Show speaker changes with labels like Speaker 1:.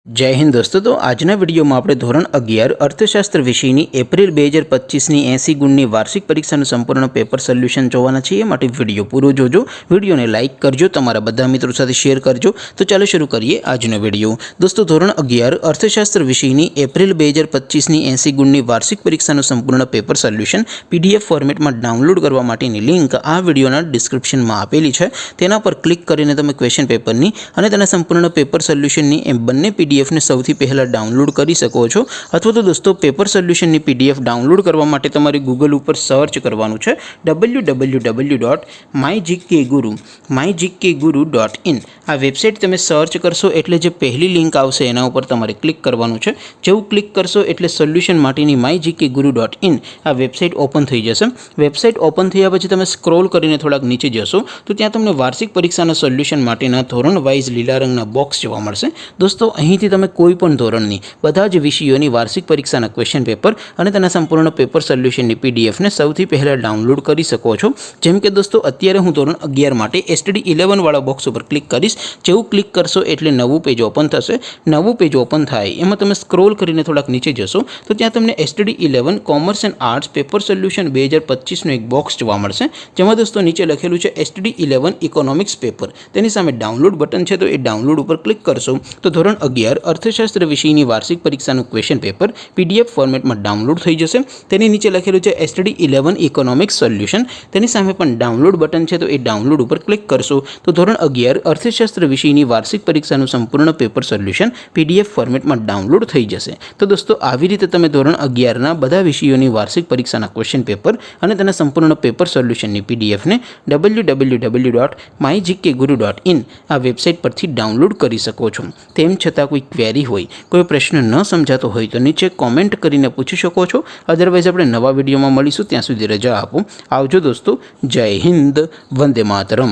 Speaker 1: जय हिंद दोस्तों। तो आजना विडियो में આપણે ધોરણ 11 અર્થશાસ્ત્ર વિષયની એપ્રિલ 2025ની 80 ગુણની વાર્ષિક પરીક્ષાનું સંપૂર્ણ પેપર સોલ્યુશન જોવાના છીએ। માટે વિડિયો પૂરો જોજો, વિડિયોને લાઇક કરજો, તમારા બધા મિત્રો સાથે શેર કરજો। તો ચાલો શરૂ કરીએ આજનો વિડિયો। દોસ્તો ધોરણ 11 અર્થશાસ્ત્ર વિષયની એપ્રિલ 2025ની 80 ગુણની વાર્ષિક પરીક્ષાનું સંપૂર્ણ પેપર સોલ્યુશન પીડીએફ ફોર્મેટમાં ડાઉનલોડ કરવા માટેની લિંક આ વિડિયોના ડિસ્ક્રિપ્શનમાં આપેલી છે। તેના પર ક્લિક કરીને તમે ક્વેશ્ચન પેપરની અને તેના સંપૂર્ણ પેપર સોલ્યુશનની એ બંને પીડીએફ ने સૌથી પહેલા ડાઉનલોડ કરી શકો છો। અથવા તો દોસ્તો પેપર સોલ્યુશનની પીડીએફ ડાઉનલોડ કરવા માટે તમારે ગૂગલ ઉપર સર્ચ કરવાનું છે www.mygkguru.in। આ વેબસાઇટ તમે સર્ચ કરશો એટલે જે પહેલી લિંક આવશે એના ઉપર તમારે ક્લિક કરવાનું છે। જેવું ક્લિક કરશો એટલે સોલ્યુશન માટેની mygkguru.in આ વેબસાઇટ ઓપન થઈ જશે। વેબસાઇટ ઓપન થયા પછી તમે સ્ક્રોલ કરીને થોડાક નીચે જશો તો ત્યાં તમને વાર્ષિક પરીક્ષાના સોલ્યુશન માટેના ધોરણ વાઇઝ લીલા રંગના બોક્સ જોવા મળશે। દોસ્તો અહીંથી તમે કોઈપણ ધોરણની બધા જ વિષયોની વાર્ષિક પરીક્ષાના ક્વેશ્ચન પેપર અને તેના સંપૂર્ણ પેપર સોલ્યુશનની પીડીએફને સૌથી પહેલાં ડાઉનલોડ કરી શકો છો। જેમ કે દોસ્તો અત્યારે હું ધોરણ 11 માટે STD 11 વાળા બોક્સ ઉપર ક્લિક કરીશ। જેવું ક્લિક કરશો એટલે નવું પેજ ઓપન થશે। નવું પેજ ઓપન થાય એમાં તમે સ્ક્રોલ કરીને થોડાક નીચે જશો તો ત્યાં તમને STD 11 commerce and arts paper solution 2025નું એક બોક્સ જોવા મળશે। જેમાં દોસ્તો નીચે લખેલું છે STD 11 ઇકોનોમિક્સ પેપર। તેની સામે ડાઉનલોડ બટન છે તો એ ડાઉનલોડ ઉપર ક્લિક કરશો તો ધોરણ 11 अर्थशास्त्र विषयની વાર્ષિક પરીક્ષાનું ક્વેશ્ચન પેપર પીડીએફ ફોર્મેટમાં ડાઉનલોડ થઈ જશે। તેની નીચે લખેલું છે STD 11 ઇકોનોમિક્સ સોલ્યુશન। તેની સામે પણ ડાઉનલોડ બટન છે તો એ ડાઉનલોડ ઉપર ક્લિક કરશો તો ધોરણ 11 અર્થશાસ્ત્ર વિષયની વાર્ષિક પરીક્ષાનું સંપૂર્ણ પેપર સોલ્યુશન પીડીએફ ફોર્મેટમાં ડાઉનલોડ થઈ જશે। તો દોસ્તો આવી રીતે તમે ધોરણ 11ના બધા વિષયોની વાર્ષિક પરીક્ષાના ક્વેશ્ચન પેપર અને તેના સંપૂર્ણ પેપર સોલ્યુશનની પીડીએફને www.mygkguru.in આ વેબસાઇટ પરથી ડાઉનલોડ કરી શકો છો। તેમ છતાં કોઈ ક્વેરી હોય, કોઈ પ્રશ્ન ન સમજાતો હોય તો નીચે કોમેન્ટ કરીને પૂછી શકો છો। અધરવાઇઝ આપણે નવા વિડીયોમાં મળીશું, ત્યાં સુધી રજા આપો। આવજો દોસ્તો। જય હિન્દ, વંદે માતરમ।